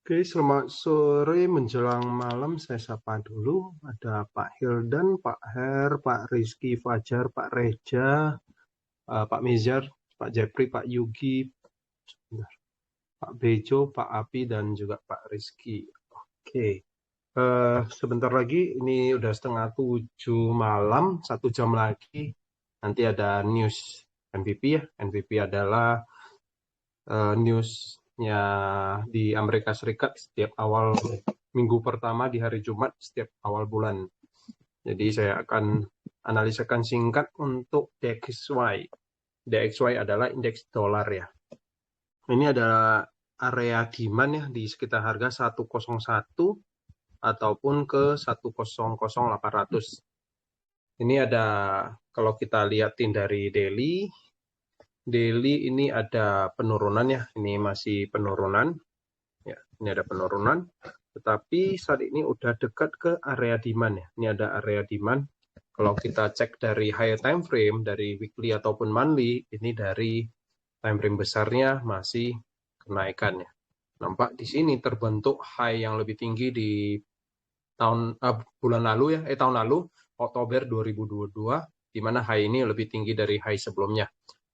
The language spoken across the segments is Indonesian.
Oke, selamat sore menjelang malam. Saya sapa dulu. Ada Pak Hildan, Pak Her, Pak Rizky Fajar, Pak Reja, Pak Mizar, Pak Jepri, Pak Yugi, Pak Bejo, Pak Api, dan juga Pak Rizky. Oke, sebentar lagi ini udah setengah 7 malam, 1 jam lagi. Nanti ada news MVP ya. MVP adalah newsnya di Amerika Serikat setiap awal minggu pertama di hari Jumat setiap awal bulan. Jadi saya akan analisakan singkat untuk DXY. DXY adalah indeks dolar ya. Ini adalah area demand ya di sekitar harga 101 ataupun ke 100.800. Ini ada kalau kita lihatin dari daily ini ada penurunan ya. Ini masih penurunan. Ya, ini ada penurunan. Tetapi saat ini udah dekat ke area demand ya. Ini ada area demand. Kalau kita cek dari higher time frame, dari weekly ataupun monthly, ini dari time frame besarnya masih kenaikan ya. Nampak di sini terbentuk high yang lebih tinggi di bulan lalu ya, tahun lalu, Oktober 2022, di mana high ini lebih tinggi dari high sebelumnya.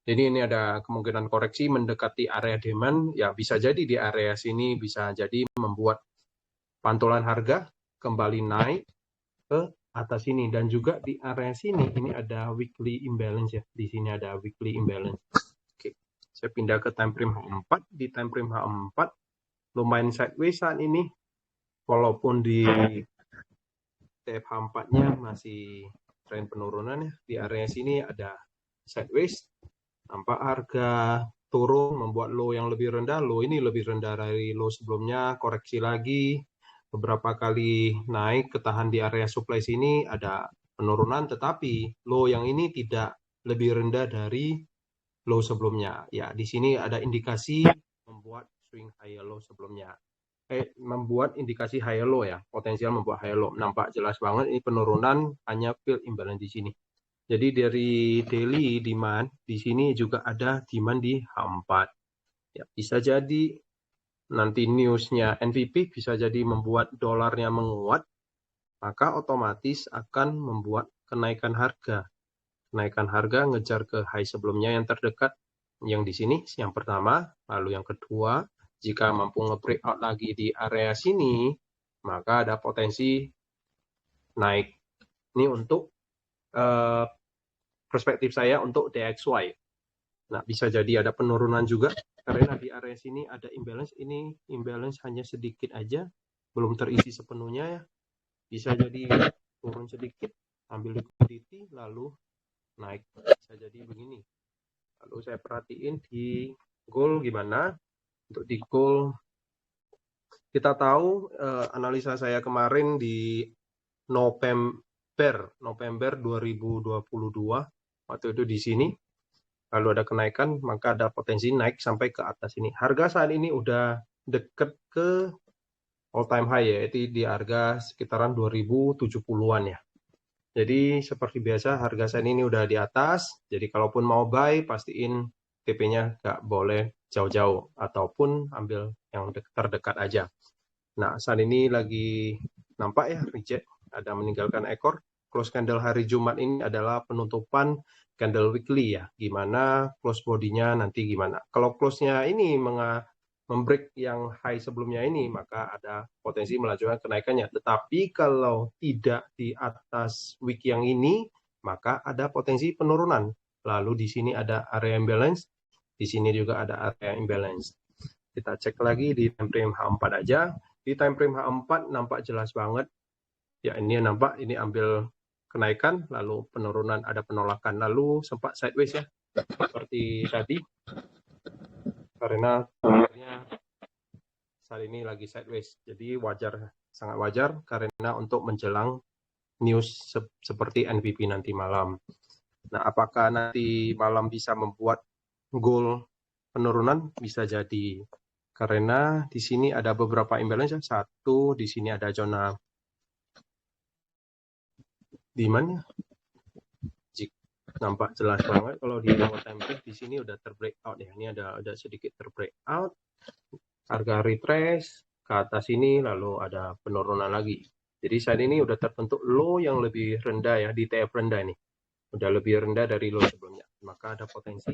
Jadi ini ada kemungkinan koreksi mendekati area demand, ya bisa jadi di area sini bisa jadi membuat pantulan harga kembali naik ke atas sini, dan juga di area sini ini ada weekly imbalance ya. Di sini ada weekly imbalance. Oke. Saya pindah ke time frame H4. Di time frame H4 lumayan sideways saat ini. Walaupun di TF H4-nya masih tren penurunan ya. Di area sini ada sideways. Nampak harga turun membuat low yang lebih rendah. Low ini lebih rendah dari low sebelumnya, koreksi lagi. Beberapa kali naik, ketahan di area supply sini ada penurunan, tetapi low yang ini tidak lebih rendah dari low sebelumnya. Ya, di sini ada indikasi membuat swing higher low sebelumnya. Membuat indikasi higher low ya, potensial membuat higher low. Nampak jelas banget ini penurunan, hanya fill imbalance di sini. Jadi dari daily demand di sini juga ada demand di H4. Ya, bisa jadi nanti newsnya NVP bisa jadi membuat dolarnya menguat, maka otomatis akan membuat kenaikan harga. Kenaikan harga ngejar ke high sebelumnya yang terdekat, yang di sini, yang pertama, lalu yang kedua, jika mampu nge-breakout lagi di area sini, maka ada potensi naik. Ini untuk perspektif saya untuk DXY. Nah, bisa jadi ada penurunan juga karena di area sini ada imbalance. Ini imbalance hanya sedikit aja, belum terisi sepenuhnya ya. Bisa jadi turun sedikit, ambil liquidity, lalu naik. Bisa jadi begini. Lalu saya perhatiin di gold gimana. Untuk di gold, kita tahu analisa saya kemarin di November 2022, waktu itu di sini, lalu ada kenaikan, maka ada potensi naik sampai ke atas ini. Harga saat ini udah deket ke all time high, yaitu di harga sekitaran 2070-an ya. Jadi seperti biasa harga saat ini udah di atas, jadi kalaupun mau buy, pastiin TP-nya nggak boleh jauh-jauh, ataupun ambil yang terdekat aja. Nah, saat ini lagi nampak ya reject, ada meninggalkan ekor. Close candle hari Jumat ini adalah penutupan candle weekly ya, gimana close bodinya nanti gimana. Kalau close-nya ini membreak yang high sebelumnya ini, maka ada potensi melanjutkan kenaikannya. Tetapi kalau tidak di atas week yang ini, maka ada potensi penurunan. Lalu di sini ada area imbalance, di sini juga ada area imbalance. Kita cek lagi di time frame H4 aja. Di time frame H4 nampak jelas banget. Ya, ini nampak, ini ambil kenaikan, lalu penurunan, ada penolakan, lalu sempat sideways ya, seperti tadi. Karena akhirnya saat ini lagi sideways. Jadi wajar, sangat wajar karena untuk menjelang news seperti NVP nanti malam. Nah, apakah nanti malam bisa membuat goal penurunan? Bisa jadi. Karena di sini ada beberapa imbalance. Satu, di sini ada zona demand. Nampak jelas banget kalau di lower time frame di sini udah terbreakout ya. Ini ada sedikit terbreakout. Harga retrace ke atas ini, lalu ada penurunan lagi. Jadi saat ini udah terbentuk low yang lebih rendah ya, di TF rendah ini. Udah lebih rendah dari low sebelumnya. Maka ada potensi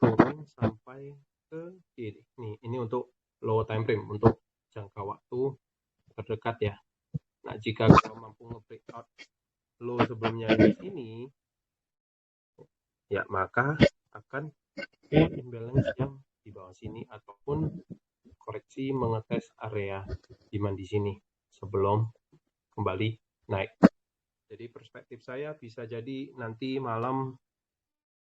turun sampai ke kiri. Ini untuk low time frame, untuk jangka waktu terdekat ya. Nah, jika kalau mampu nge-breakout low sebelumnya di sini, ya maka akan imbalance yang di bawah sini ataupun koreksi mengetes area demand di sini sebelum kembali naik. Jadi perspektif saya bisa jadi nanti malam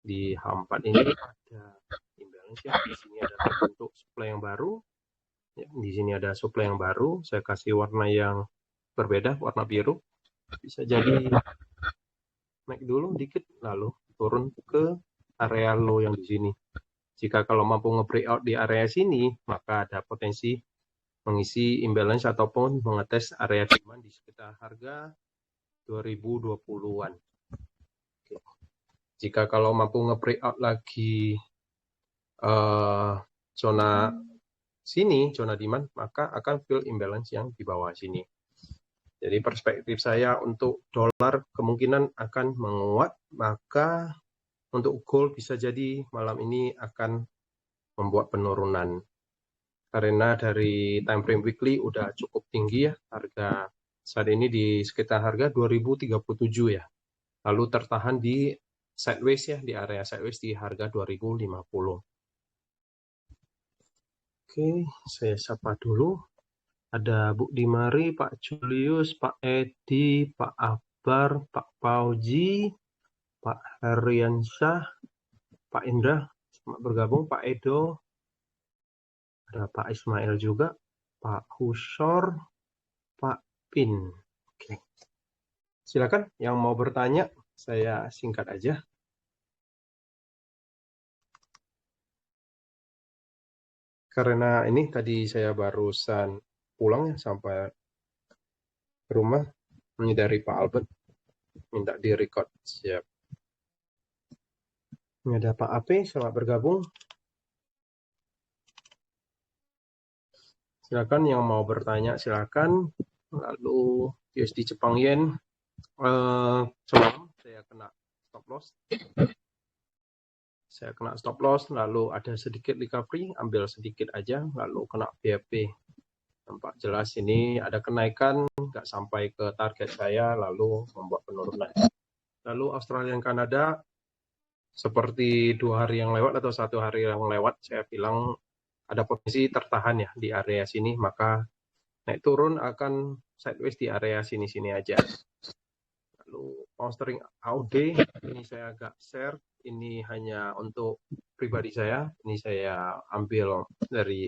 di H4 ini ada imbalance ya. Di sini ada terbentuk supply yang baru. Ya, di sini ada supply yang baru. Saya kasih warna yang berbeda, warna biru. Bisa jadi naik dulu dikit lalu turun ke area low yang di sini. Jika kalau mampu nge-breakout di area sini, maka ada potensi mengisi imbalance ataupun mengetes area demand di sekitar harga 2020-an. Oke. Jika kalau mampu nge-breakout lagi zona sini, zona demand, maka akan fill imbalance yang di bawah sini. Jadi perspektif saya untuk dolar kemungkinan akan menguat, maka untuk gold bisa jadi malam ini akan membuat penurunan. Karena dari time frame weekly udah cukup tinggi ya, harga saat ini di sekitar harga 2037 ya. Lalu tertahan di sideways ya, di area sideways di harga 2050. Oke, saya sapa dulu. Ada Bu Dimari, Pak Julius, Pak Edi, Pak Akbar, Pak Pauji, Pak Heriansyah, Pak Indra, selamat bergabung, Pak Edo, ada Pak Ismail juga, Pak Husor, Pak Pin. Oke. Silakan yang mau bertanya, saya singkat aja. Karena ini tadi saya barusan pulang ya sampai rumah, ini dari Pak Albert, minta di-record. Siap. Ini ada Pak AP, selamat bergabung. Silakan yang mau bertanya, silakan. Lalu USD Jepang Yen, semalam saya kena stop loss. Saya kena stop loss, lalu ada sedikit recovery, ambil sedikit aja, lalu kena BAP. Nampak jelas ini ada kenaikan, nggak sampai ke target saya, lalu membuat penurunan. Lalu Australia dan Kanada, seperti 2 hari yang lewat atau 1 hari yang lewat, saya bilang ada potensi tertahan ya di area sini, maka naik turun akan sideways di area sini-sini aja. Lalu pound sterling AUD, ini saya agak share, ini hanya untuk pribadi saya, ini saya ambil dari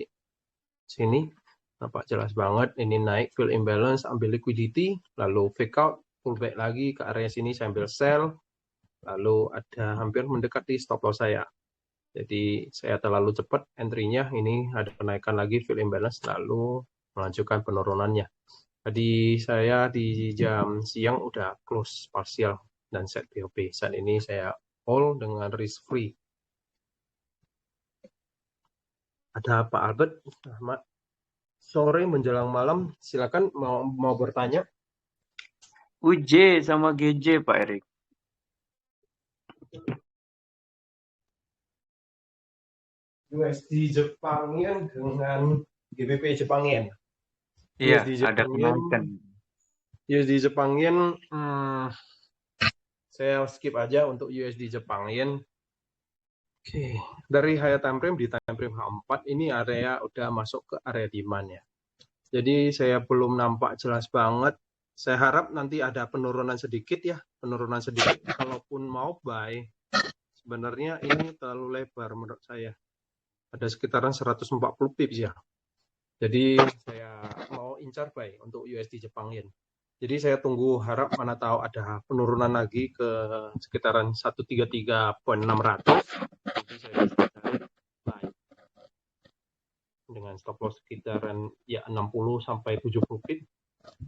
sini. Nampak jelas banget, ini naik, fill imbalance, ambil liquidity, lalu fake out, pullback lagi ke area sini, saya ambil sell, lalu ada hampir mendekati stop loss saya. Jadi saya terlalu cepat entry-nya, ini ada kenaikan lagi, fill imbalance, lalu melanjutkan penurunannya. Tadi saya di jam siang udah close partial dan set BOP. Saat ini saya all dengan risk free. Ada Pak Albert, Ahmad. Sore menjelang malam, silakan mau bertanya. UJ sama GJ Pak Erik. USD Jepang Yen dengan GBP Jepang Yen. Iya, USD ada Jepang kenaikan. Yen, USD Jepang Yen, saya skip aja untuk USD Jepang Yen. Oke, dari higher time frame di time frame H4 ini area udah masuk ke area demand ya. Jadi saya belum nampak jelas banget. Saya harap nanti ada penurunan sedikit ya, penurunan sedikit. Kalaupun mau buy, sebenarnya ini terlalu lebar menurut saya. Ada sekitaran 140 pips ya. Jadi saya mau incar buy untuk USD Jepang Yen. Jadi saya tunggu, harap mana tahu ada penurunan lagi ke sekitaran 133.600. Nanti saya bisa buy dengan stop loss sekitaran ya 60 sampai 70 pip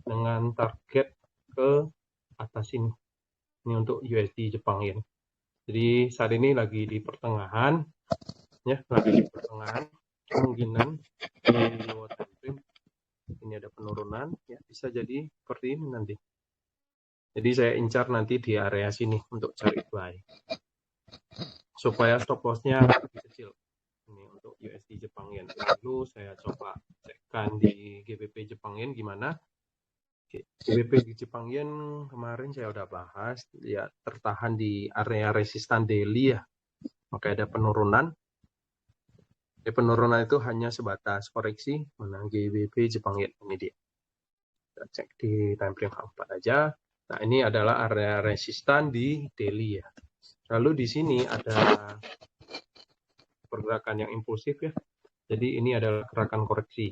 dengan target ke atas ini. Ini untuk USD Jepang Yen. Jadi saat ini lagi di pertengahan ya, lagi di pertengahan, kemungkinan di lower time frame bisa jadi seperti ini nanti. Jadi saya incar nanti di area sini untuk cari buy. Supaya stop loss-nya lebih kecil. Ini untuk USD Jepang Yen. Lalu saya coba cekkan di GBP Jepang Yen gimana. GBP di Jepang Yen kemarin saya udah bahas, ya tertahan di area resistan daily ya. Maka ada penurunan. Penurunan itu hanya sebatas koreksi. Mana GBP Jepang Yen ini dia. Kita cek di time frame 4 aja. Nah, ini adalah area resistan di daily ya. Lalu di sini ada pergerakan yang impulsif ya. Jadi ini adalah gerakan koreksi.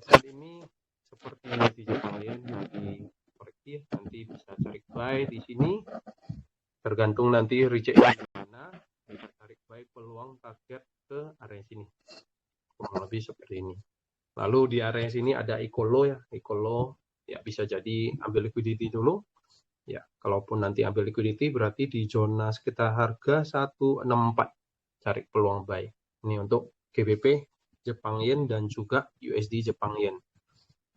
Saat ini seperti di Jepang Yen di koreksi ya. Nanti bisa cari buy di sini. Tergantung nanti reject di mana, bisa tarik buy peluang target ke area sini. Kurang lebih seperti ini. Lalu di area sini ada Icolo ya. Icolo ya bisa jadi ambil liquidity dulu. Ya, kalaupun nanti ambil liquidity berarti di zona sekitar harga 164 cari peluang buy. Ini untuk GBP Jepang Yen dan juga USD Jepang Yen.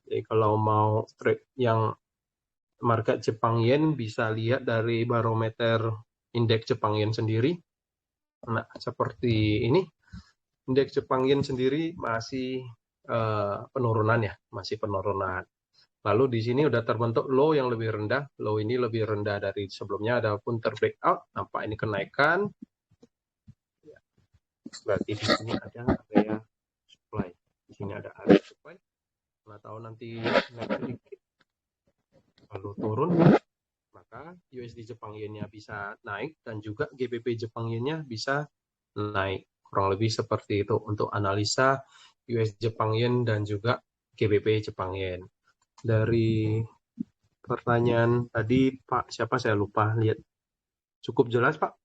Jadi kalau mau trade yang market Jepang Yen bisa lihat dari barometer indeks Jepang Yen sendiri. Nah, seperti ini. Indeks Jepang Yen sendiri masih penurunan ya, masih penurunan. Lalu di sini udah terbentuk low yang lebih rendah. Low ini lebih rendah dari sebelumnya, adapun terbreakout, nampak ini kenaikan. Berarti di sini ada area supply. Di sini ada area supply. Nah, tahu nanti naik sedikit, lalu turun, maka USD Jepang Yen-nya bisa naik dan juga GBP Jepang Yen-nya bisa naik. Kurang lebih seperti itu untuk analisa USD Jepang Yen dan juga GBP Jepang Yen. Dari pertanyaan tadi Pak, siapa saya lupa lihat. Cukup jelas Pak?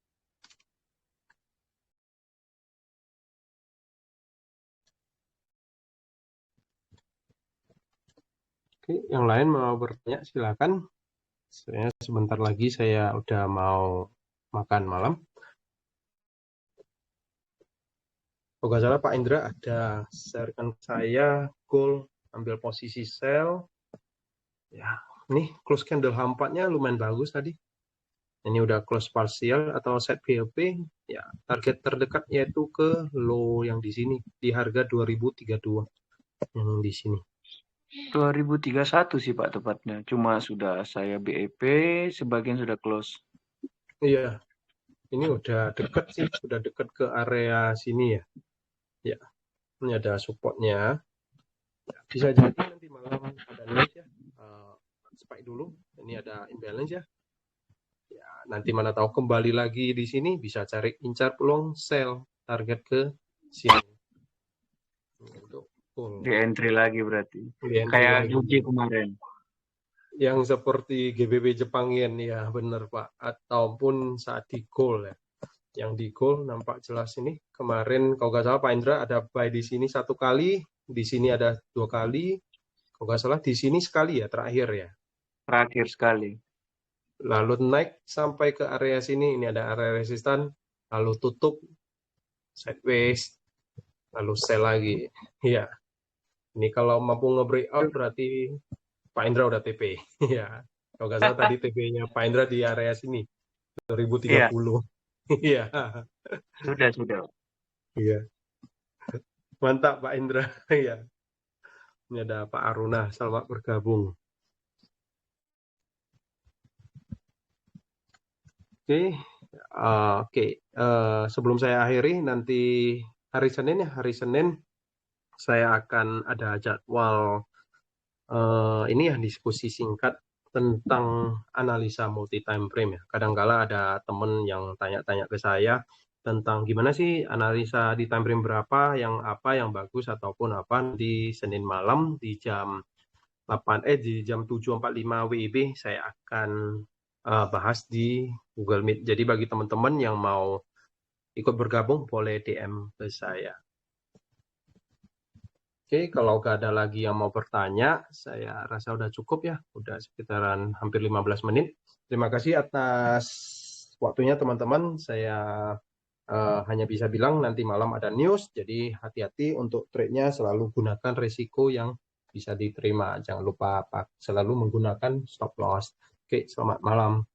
Oke, yang lain mau bertanya silakan. Saya sebentar lagi saya udah mau makan malam. Kalau nggak salah Pak Indra ada sharekan saya goal ambil posisi sell. Ya, nih close candle H4-nya lumayan bagus tadi. Ini udah close partial atau set BLP. Ya, target terdekat yaitu ke low yang di sini di harga 2032 yang di sini. 2031 sih Pak tepatnya. Cuma sudah saya BEP, sebagian sudah close. Iya, ini udah deket sih, sudah deket ke area sini ya. Ya, ini ada supportnya. Ya, bisa jadi nanti malam ada news ya. Spike dulu, ini ada imbalance ya. Ya, nanti mana tahu kembali lagi di sini bisa cari incar peluang sell target ke sini. Untuk full. Di entry lagi berarti. Di entry Kayak lagi. Juji kemarin. Yang seperti GBP Jepang Yen ya, benar Pak. Ataupun saat di gold ya. Yang di gold nampak jelas ini. Kemarin kalau nggak salah Pak Indra ada buy di sini 1 kali, di sini ada 2 kali. Kalau nggak salah di sini sekali ya terakhir ya. Terakhir sekali. Lalu naik sampai ke area sini, ini ada area resistan, lalu tutup sideways, lalu sell lagi. Ya, ini kalau mampu nge-breakout berarti Pak Indra udah TP. Ya, kalau nggak salah tadi TP-nya Pak Indra di area sini 2030. Iya. Sudah. Iya. Mantap Pak Indra. Iya. Ini ada Pak Aruna, selamat bergabung. Oke. Sebelum saya akhiri nanti hari Senin saya akan ada jadwal ini ya diskusi singkat tentang analisa multi time frame ya. Kadangkala ada teman yang tanya-tanya ke saya tentang gimana sih analisa di time frame berapa, yang apa yang bagus ataupun apa. Di Senin malam di jam 7.45 WIB saya akan bahas di Google Meet. Jadi bagi teman-teman yang mau ikut bergabung boleh DM ke saya. Oke, kalau nggak ada lagi yang mau bertanya, saya rasa udah cukup ya. Udah sekitaran hampir 15 menit. Terima kasih atas waktunya teman-teman. Saya hanya bisa bilang nanti malam ada news, jadi hati-hati untuk trade-nya, selalu gunakan resiko yang bisa diterima. Jangan lupa selalu menggunakan stop loss. Oke, selamat malam.